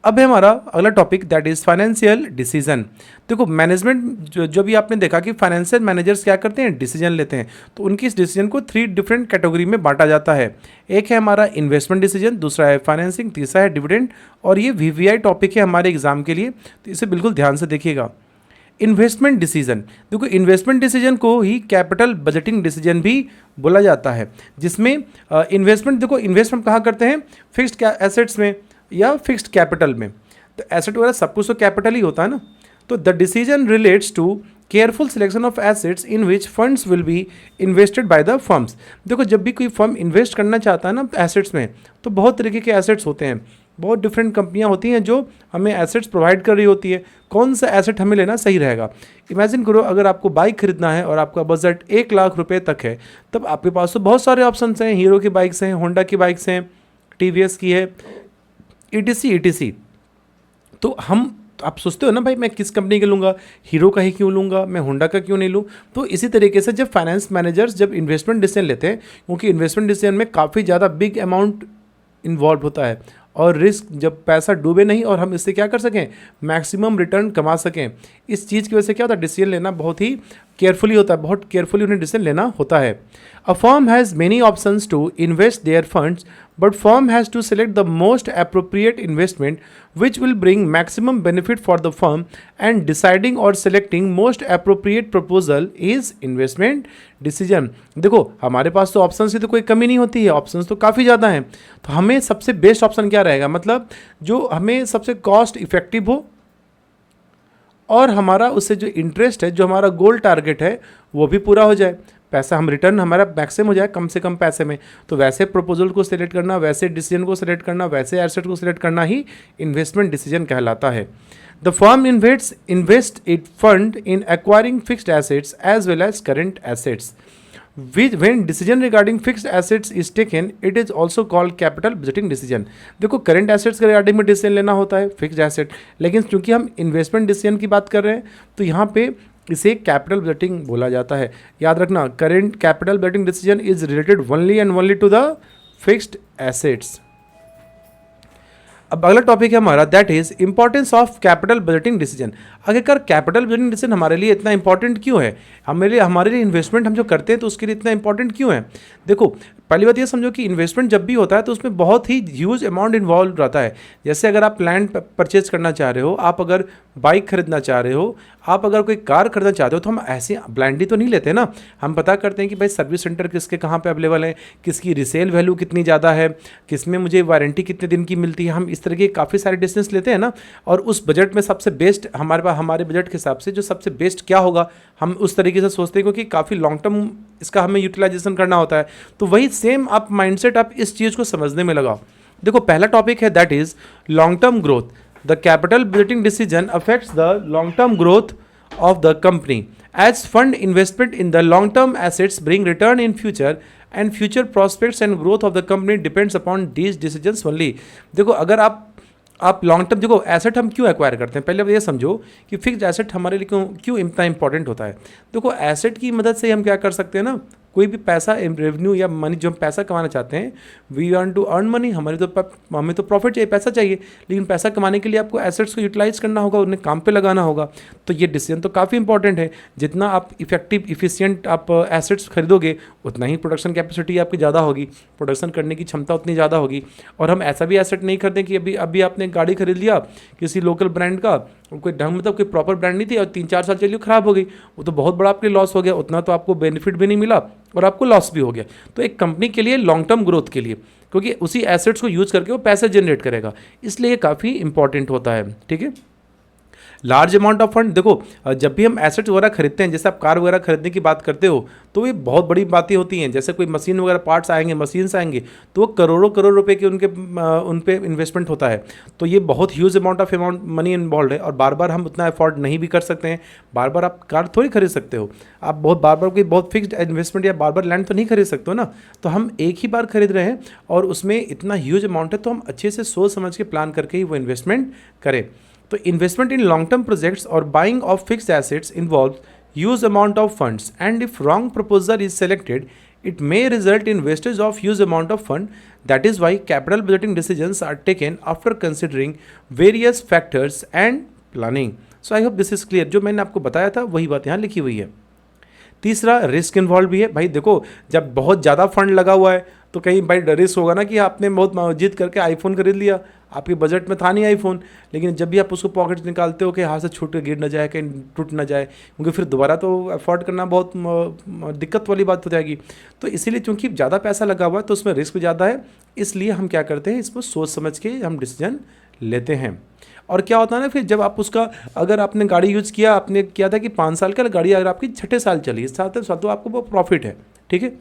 अब है हमारा अगला topic that is financial decision. देखो मैनेजमेंट जो भी आपने देखा कि फाइनेंशियल मैनेजर्स क्या करते हैं, डिसीजन लेते हैं। तो उनकी इस डिसीजन को 3 डिफरेंट कैटेगरी में बांटा जाता है। एक है हमारा इन्वेस्टमेंट डिसीजन, दूसरा है फाइनेंसिंग, तीसरा है डिविडेंड। और ये वीवीआई टॉपिक है हमारे एग्जाम के लिए, तो इसे बिल्कुल ध्यान से देखिएगा। इन्वेस्टमेंट डिसीजन, देखो इन्वेस्टमेंट डिसीजन को ही कैपिटल बजटिंग डिसीजन भी बोला जाता है, जिसमें इन्वेस्टमेंट, देखो इन्वेस्टमेंट कहाँ करते हैं, फिक्स्ड एसेट्स में या फिक्स्ड कैपिटल में। तो एसेट वगैरह सब कुछ तो कैपिटल ही होता है ना। तो the decision relates to careful selection of assets in which funds will be invested by the firms. देखो जब भी कोई फर्म इन्वेस्ट करना चाहता है ना एसेट्स में, तो बहुत तरीके के एसेट्स होते हैं, बहुत डिफरेंट कंपनियां होती हैं जो हमें एसेट्स प्रोवाइड कर रही होती है। कौन सा एसेट हमें लेना सही रहेगा। इमेजिन करो अगर आपको बाइक खरीदना है और आपका बजट 1 लाख रुपए तक है, तब आपके पास तो बहुत सारे ऑप्शंस हैं, हीरो की बाइक्स हैं, होंडा की बाइक्स हैं, टीवीएस की है, ईटीसी। तो आप सोचते हो ना भाई मैं किस कंपनी का लूँगा, हीरो का ही क्यों लूँगा, मैं होंडा का क्यों नहीं लूँ। तो इसी तरीके से जब फाइनेंस मैनेजर्स जब इन्वेस्टमेंट डिसीजन लेते हैं, क्योंकि इन्वेस्टमेंट डिसीजन में काफ़ी ज़्यादा बिग अमाउंट इन्वॉल्व होता है और रिस्क, जब पैसा डूबे नहीं और हम इससे क्या कर सकें, मैक्सिमम रिटर्न कमा सकें, इस चीज़ की वजह से क्या होता है, डिसीजन लेना बहुत ही केयरफुली होता है, बहुत केयरफुली उन्हें डिसीजन लेना होता है। A firm has many options to invest their funds, but firm has to select the most appropriate investment which will bring maximum benefit for the firm, and deciding or selecting most appropriate proposal is investment decision। देखो हमारे पास तो options की तो कोई कमी नहीं होती है, ऑप्शंस तो काफ़ी ज़्यादा हैं, तो हमें सबसे बेस्ट ऑप्शन क्या रहेगा, मतलब जो हमें सबसे कॉस्ट इफेक्टिव हो और हमारा उससे जो इंटरेस्ट है, जो हमारा गोल टारगेट है वो भी पूरा हो जाए, पैसा हम रिटर्न हमारा मैक्सिमम हो जाए कम से कम पैसे में। तो वैसे प्रपोजल को सिलेक्ट करना, वैसे डिसीजन को सिलेक्ट करना, वैसे एसेट को सिलेक्ट करना ही इन्वेस्टमेंट डिसीजन कहलाता है। The firm invest it fund in acquiring fixed assets as well as current assets. when decision regarding fixed assets is taken, it is also called capital budgeting decision। देखो current assets के regarding में decision लेना होता है, fixed asset, लेकिन क्योंकि हम investment decision की बात कर रहे हैं तो यहाँ पे इसे कैपिटल बजटिंग बोला जाता है। याद रखना, current capital budgeting decision is related only and only to the fixed assets. अब अगला टॉपिक है हमारा that is importance of capital budgeting decision. आखिरकार कैपिटल बजटिंग डिसीजन हमारे लिए इतना इंपॉर्टेंट क्यों है, हमारे लिए इन्वेस्टमेंट हम जो करते हैं तो उसके लिए इतना इंपॉर्टेंट क्यों है। देखो पहली बात ये समझो कि इन्वेस्टमेंट जब भी होता है तो उसमें बहुत ही ह्यूज अमाउंट इन्वॉल्व रहता है। जैसे अगर आप लैंड परचेज करना चाह रहे हो, आप अगर बाइक खरीदना चाह रहे हो, आप अगर कोई कार खरीदना चाहते हो, तो हम ऐसे ब्लाइंडली तो नहीं लेते ना, हम पता करते हैं कि भाई सर्विस सेंटर किसके कहाँ पे अवेलेबल है, किसकी रिसेल वैल्यू कितनी ज़्यादा है, किसमें मुझे वारंटी कितने दिन की मिलती है। हम इस तरह के काफ़ी सारे डिसीजंस लेते हैं ना, और उस बजट में सबसे बेस्ट हमारे पास, हमारे बजट के हिसाब से जो सबसे बेस्ट क्या होगा, हम उस तरीके से सोचते हैं, क्योंकि काफ़ी लॉन्ग टर्म इसका हमें यूटिलाइजेशन करना होता है। तो वही सेम आप माइंडसेट आप इस चीज़ को समझने में लगाओ। देखो पहला टॉपिक है that is long term growth. The capital budgeting decision affects the long term growth of the company as fund investment in the long term assets bring return in future and future prospects and growth of the company depends upon these decisions only। देखो अगर आप long term, देखो asset हम क्यों acquire करते हैं, पहले ये समझो कि फिक्स्ड एसेट हमारे लिए क्यों इतना इंपॉर्टेंट होता है। देखो एसेट की मदद से हम क्या कर सकते हैं ना, कोई भी पैसा रेवेन्यू या मनी जो हम पैसा कमाना चाहते हैं, we want to earn money, हमें तो प्रॉफिट चाहिए, पैसा चाहिए, लेकिन पैसा कमाने के लिए आपको एसेट्स को यूटिलाइज करना होगा, उन्हें काम पे लगाना होगा। तो ये डिसीजन तो काफ़ी इंपॉर्टेंट है। जितना आप इफेक्टिव इफिशियंट आप एसेट्स खरीदोगे, उतना ही प्रोडक्शन कैपेसिटी आपकी ज़्यादा होगी, प्रोडक्शन करने की क्षमता उतनी ज़्यादा होगी। और हम ऐसा भी एसेट नहीं खरीदें कि अभी आपने गाड़ी खरीद लिया किसी लोकल ब्रांड का, कोई ढंग मतलब कोई प्रॉपर ब्रांड नहीं थी और 3-4 साल चलिए ख़राब हो गई, वो तो बहुत बड़ा आपके लॉस हो गया, उतना तो आपको बेनिफिट भी नहीं मिला और आपको लॉस भी हो गया। तो एक कंपनी के लिए लॉन्ग टर्म ग्रोथ के लिए, क्योंकि उसी एसेट्स को यूज़ करके वो पैसे जनरेट करेगा, इसलिए काफ़ी इंपॉर्टेंट होता है। ठीक है, लार्ज अमाउंट ऑफ फंड, देखो जब भी हम एसेट्स वगैरह खरीदते हैं, जैसे आप कार वगैरह खरीदने की बात करते हो, तो ये बहुत बड़ी बातें होती हैं। जैसे कोई मशीन वगैरह पार्ट्स आएंगे, मशीन्स आएंगे, तो वो करोड़ों रुपए के उन पे इन्वेस्टमेंट होता है। तो ये बहुत ह्यूज अमाउंट मनी इन्वॉल्व है, और बार बार हम उतना अफोर्ड नहीं भी कर सकते हैं। बार बार आप कार थोड़ी खरीद सकते हो, आप बार बार कोई बहुत फिक्स्ड इन्वेस्टमेंट या बार बार लैंड तो नहीं खरीद सकते हो ना। तो हम एक ही बार खरीद रहे हैं और उसमें इतना ह्यूज अमाउंट है, तो हम अच्छे से सोच समझ के प्लान करके ही वो इन्वेस्टमेंट करें। तो investment in long term projects और buying of fixed assets involve huge amount of funds, and if wrong proposal is selected It may result in wastage of huge amount of fund. That is why capital budgeting decisions are taken after considering various factors and planning. So I hope this is clear. जो मैंने आपको बताया था वही बात यहाँ लिखी हुई है. तीसरा, रिस्क इन्वॉल्व भी है. भाई देखो, जब बहुत ज़्यादा फंड लगा हुआ है तो कहीं भाई रिस्क होगा ना कि आपने बहुत जिद करके आईफोन खरीद लिया, आपके बजट में था नहीं आईफोन, लेकिन जब भी आप उसको पॉकेट से निकालते हो कि हाथ से छूट के गिर ना जाए, कहीं टूट ना जाए, क्योंकि फिर दोबारा तो अफोर्ड करना बहुत दिक्कत वाली बात हो जाएगी. तो इसीलिए चूंकि ज़्यादा पैसा लगा हुआ है तो उसमें रिस्क भी ज़्यादा है, इसलिए हम क्या करते हैं, इसको सोच समझ के हम डिसीजन लेते हैं. और क्या होता है ना, फिर जब आप उसका, अगर आपने गाड़ी यूज़ किया, आपने किया था कि 5 साल का, गाड़ी अगर आपकी 6ठे साल चली, इस साल तो आपको वो प्रॉफिट है. ठीक है.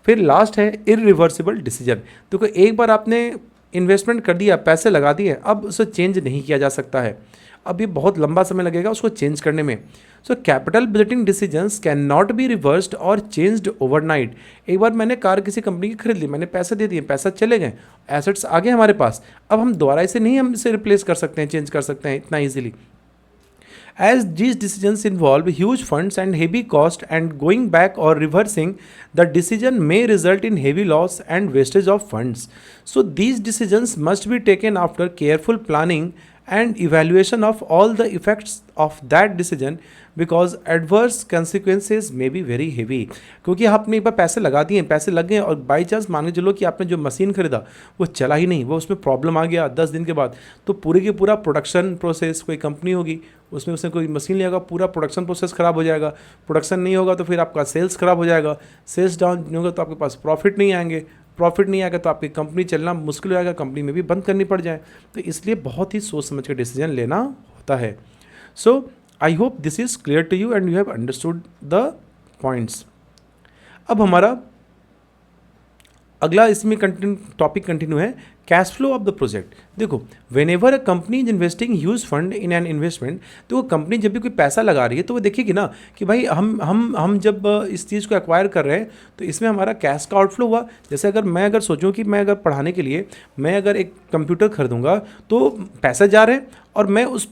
फिर लास्ट है इरिवर्सिबल डिसीजन. देखो, एक बार आपने इन्वेस्टमेंट कर दिया, पैसे लगा दिए, अब उसे चेंज नहीं किया जा सकता है. अब ये बहुत लंबा समय लगेगा उसको चेंज करने में. So capital budgeting decisions can not be reversed और चेंज्ड ओवरनाइट. एक बार मैंने कार किसी कंपनी की खरीद ली, मैंने पैसे दे दिए, पैसा चले गए, एसेट्स आ गए हमारे पास, अब हम दोबारा इसे नहीं, हम इसे रिप्लेस कर सकते हैं, चेंज कर सकते हैं इतना easily. As these decisions involve huge funds and heavy cost, and going back or reversing the decision may result in heavy loss and wastage of funds. So these decisions must be taken after careful planning and evaluation of all the effects of that decision, because adverse consequences may be very heavy. क्योंकि आपने एक बार पैसे लगा दिए, पैसे लग गए, और बाई चांस मान के चलो कि आपने जो मशीन खरीदा वो चला ही नहीं, वो उसमें प्रॉब्लम आ गया 10 दिन के बाद, तो पूरी की पूरा प्रोडक्शन प्रोसेस, कोई कंपनी होगी उसमें उसने कोई मशीन लिया होगा, पूरा प्रोडक्शन प्रोसेस ख़राब हो जाएगा. प्रोडक्शन नहीं होगा तो फिर आपका सेल्स ख़राब हो जाएगा, सेल्स डाउन नहीं होगा तो आपके पास प्रॉफिट नहीं आएंगे, प्रॉफिट नहीं आएगा तो आपकी कंपनी चलना मुश्किल हो जाएगा, कंपनी में भी बंद करनी पड़ जाए. तो इसलिए बहुत ही सोच समझ कर डिसीजन लेना होता है. So I hope this is clear to you and you have understood the points. अब हमारा अगला इसमें टॉपिक कंटिन्यू है, cash flow of the project. देखो, whenever a company is investing huge fund in an investment, तो वो company जब भी कोई पैसा लगा रही है तो वो देखेगी ना कि भाई हम जब इस चीज़ को एक्वायर कर रहे हैं तो इसमें हमारा कैश का आउटफ्लो हुआ. जैसे अगर मैं सोचूं कि मैं अगर पढ़ाने के लिए मैं अगर एक कंप्यूटर खरीदूंगा तो पैसे जा रहे हैं, और मैं उस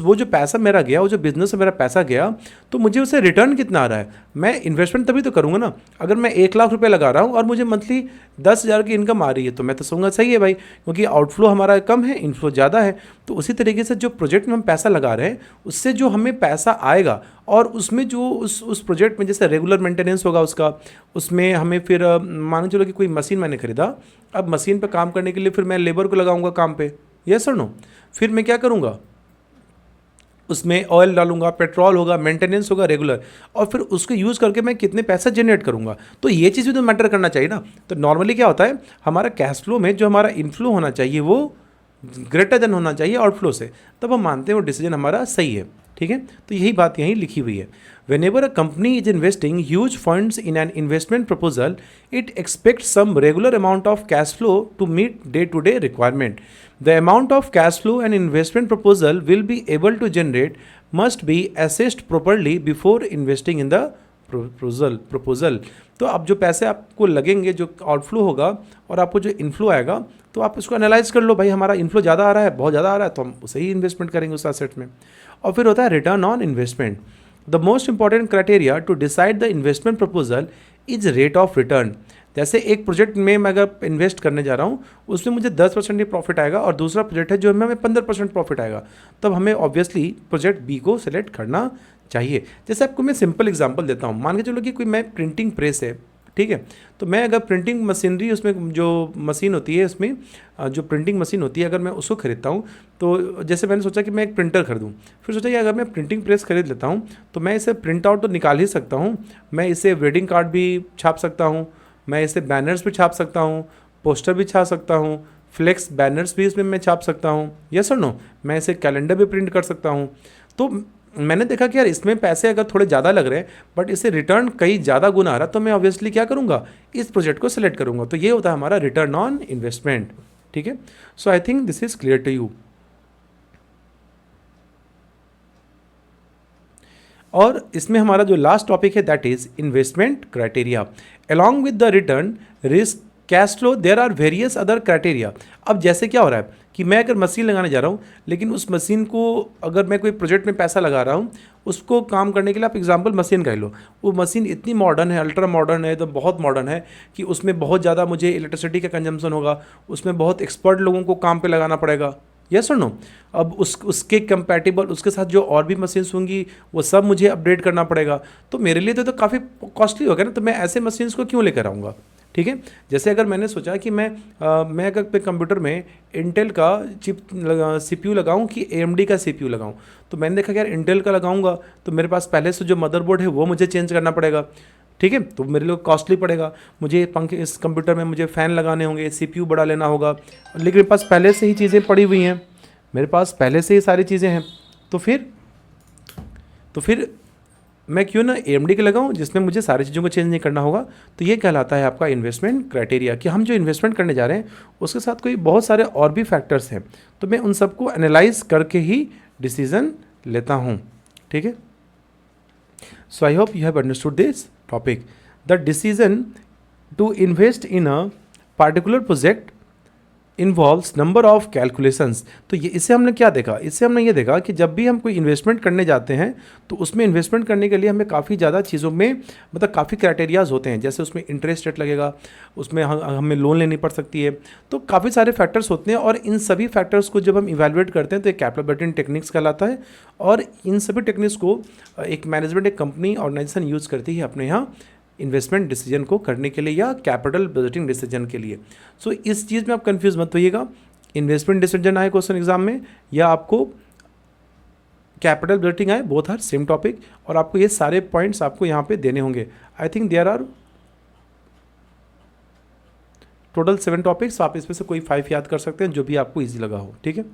वो जो पैसा मेरा गया, वो जो बिज़नेस में मेरा पैसा गया, तो मुझे उसे रिटर्न कितना आ रहा है. मैं इन्वेस्टमेंट तभी तो करूँगा ना. अगर मैं 1 लाख रुपए लगा रहा हूँ और मुझे मंथली 10,000 की इनकम आ रही है तो मैं तो कहूँगा सही है भाई, क्योंकि आउटफ्लो हमारा कम है, इनफ्लो ज़्यादा है. तो उसी तरीके से जो प्रोजेक्ट में हम पैसा लगा रहे हैं उससे जो हमें पैसा आएगा, और उसमें जो उस प्रोजेक्ट में जैसे रेगुलर मेंटेनेंस होगा उसका, उसमें हमें फिर मान चलो कि कोई मशीन मैंने खरीदा, अब मशीन पर काम करने के लिए फिर मैं लेबर को लगाऊंगा काम पे, यस और नो. फिर मैं क्या करूँगा, उसमें ऑयल डालूंगा, पेट्रोल होगा, मेंटेनेंस होगा रेगुलर, और फिर उसको यूज़ करके मैं कितने पैसा जनरेट करूंगा. तो ये चीज़ भी तो मैटर करना चाहिए ना. तो नॉर्मली क्या होता है, हमारा कैश फ्लो में जो हमारा इनफ्लो होना चाहिए वो ग्रेटर देन होना चाहिए आउटफ्लो से, तब हम मानते हैं वो डिसीजन हमारा सही है. ठीक है. तो यही बात यहीं लिखी हुई है. Whenever a company is investing huge funds in an investment proposal, it expects some regular amount of cash flow to meet day-to-day requirement. The amount of cash flow an investment proposal will be able to generate must be assessed properly before investing in the proposal. तो अब जो पैसे आपको लगेंगे, जो outflow होगा और आपको जो इनफ्लो आएगा, तो आप उसको एनालाइज कर लो, भाई हमारा इनफ्लो ज़्यादा आ रहा है, बहुत ज़्यादा आ रहा है, तो हम उसे ही इन्वेस्टमेंट करेंगे उस एसेट में. और फिर होता है return on investment. The most important criteria to decide the investment proposal is rate of return. जैसे एक प्रोजेक्ट में मैं अगर इन्वेस्ट करने जा रहा हूँ, उसमें मुझे 10% ही प्रॉफिट आएगा, और दूसरा प्रोजेक्ट है जो हमें 15% प्रॉफिट आएगा, तब हमें ऑब्वियसली प्रोजेक्ट बी को सिलेक्ट करना चाहिए. जैसे आपको मैं सिंपल एग्जांपल देता हूँ. मान के चलो कि कोई मैं प्रिंटिंग प्रेस है, ठीक है, तो मैं अगर प्रिंटिंग मशीनरी, उसमें जो मशीन होती है, उसमें जो प्रिंटिंग मशीन होती है, अगर मैं उसको खरीदता हूँ, तो जैसे मैंने सोचा कि मैं एक प्रिंटर खरीदूँ, फिर सोचा कि अगर मैं प्रिंटिंग प्रेस खरीद लेता हूँ तो मैं इसे प्रिंट आउट तो निकाल ही सकता हूँ, मैं इसे वेडिंग कार्ड भी छाप सकता हूँ, मैं इसे बैनर्स भी छाप सकता हूँ, पोस्टर भी छाप सकता हूँ, फ्लेक्स बैनर्स भी इसमें मैं छाप सकता हूँ, यस और नो. मैं इसे कैलेंडर भी प्रिंट कर सकता हूँ. तो मैंने देखा कि यार इसमें पैसे अगर थोड़े ज़्यादा लग रहे हैं बट इससे रिटर्न कई ज़्यादा गुना आ रहा, तो मैं ऑब्वियसली क्या करूँगा, इस प्रोजेक्ट को सिलेक्ट करूँगा. तो ये होता है हमारा रिटर्न ऑन इन्वेस्टमेंट. ठीक है. So I think this is clear to you. और इसमें हमारा जो लास्ट टॉपिक है that is investment criteria. Along with the return, risk cash flow, there are various other criteria. अब जैसे क्या हो रहा है कि मैं अगर मशीन लगाने जा रहा हूँ, लेकिन उस मशीन को अगर मैं कोई प्रोजेक्ट में पैसा लगा रहा हूँ, उसको काम करने के लिए आप एग्जांपल मशीन का ही लो, वो मशीन इतनी मॉडर्न है, अल्ट्रा मॉडर्न है, तो बहुत मॉडर्न है कि उसमें बहुत ज़्यादा मुझे इलेक्ट्रिसिटी का कंजम्पशन होगा, उसमें बहुत एक्सपर्ट लोगों को काम पे लगाना पड़ेगा, यस और नो। अब उसके कंपैटिबल उसके साथ जो और भी मशीन्स होंगी वो सब मुझे अपडेट करना पड़ेगा, तो मेरे लिए तो काफ़ी कॉस्टली होगा ना, तो मैं ऐसे मशीन्स को क्यों लेकर आऊँगा, ठीक है। जैसे अगर मैंने सोचा कि मैं अगर पे कंप्यूटर में इंटेल का चिप CPU लगाऊं कि AMD का CPU लगाऊं, तो मैंने देखा कि यार इंटेल का लगाऊंगा तो मेरे पास पहले से जो मदरबोर्ड है वो मुझे चेंज करना पड़ेगा, ठीक है, तो मेरे लिए कॉस्टली पड़ेगा। मुझे पंखे, इस कंप्यूटर में मुझे फ़ैन लगाने होंगे, CPU बड़ा लेना होगा, लेकिन मेरे पास पहले से ही चीज़ें पड़ी हुई हैं, मेरे पास पहले से ही सारी चीज़ें हैं, तो फिर मैं क्यों ना AMD के लगाऊं जिसमें मुझे सारी चीज़ों को चेंज नहीं करना होगा। तो ये कहलाता है आपका इन्वेस्टमेंट क्राइटेरिया, कि हम जो इन्वेस्टमेंट करने जा रहे हैं उसके साथ कोई बहुत सारे और भी फैक्टर्स हैं, तो मैं उन सबको एनालाइज करके ही डिसीजन लेता हूँ, ठीक है। So I hope you have understood this topic. The decision to invest in a particular project involves number of calculations. तो ये इससे हमने क्या देखा, इससे हमने ये देखा कि जब भी हम कोई इन्वेस्टमेंट करने जाते हैं तो उसमें इन्वेस्टमेंट करने के लिए हमें काफ़ी ज़्यादा चीज़ों में मतलब काफ़ी क्राइटेरियाज होते हैं, जैसे उसमें इंटरेस्ट रेट लगेगा, उसमें हमें लोन लेनी पड़ सकती है, तो काफ़ी सारे फैक्टर्स होते हैं, और इन सभी फैक्टर्स को जब हम इवेलुएट करते हैं तो एक कैपिटल बजटिंग टेक्निक्स कहलाता है, और इन सभी टेक्निक्स को एक मैनेजमेंट, एक कंपनी, ऑर्गेनाइजेशन यूज़ करती है अपने यहाँ इन्वेस्टमेंट डिसीजन को करने के लिए या कैपिटल बजटिंग डिसीजन के लिए। सो इस चीज़ में आप कंफ्यूज मत होइएगा, इन्वेस्टमेंट डिसीजन आए क्वेश्चन एग्जाम में या आपको कैपिटल बजटिंग आए, बोथ आर सेम टॉपिक, और आपको ये सारे पॉइंट्स आपको यहाँ पे देने होंगे। I think there are total 7 topics, आप इसमें से कोई 5 याद कर सकते हैं जो भी आपको ईजी लगा हो, ठीक है।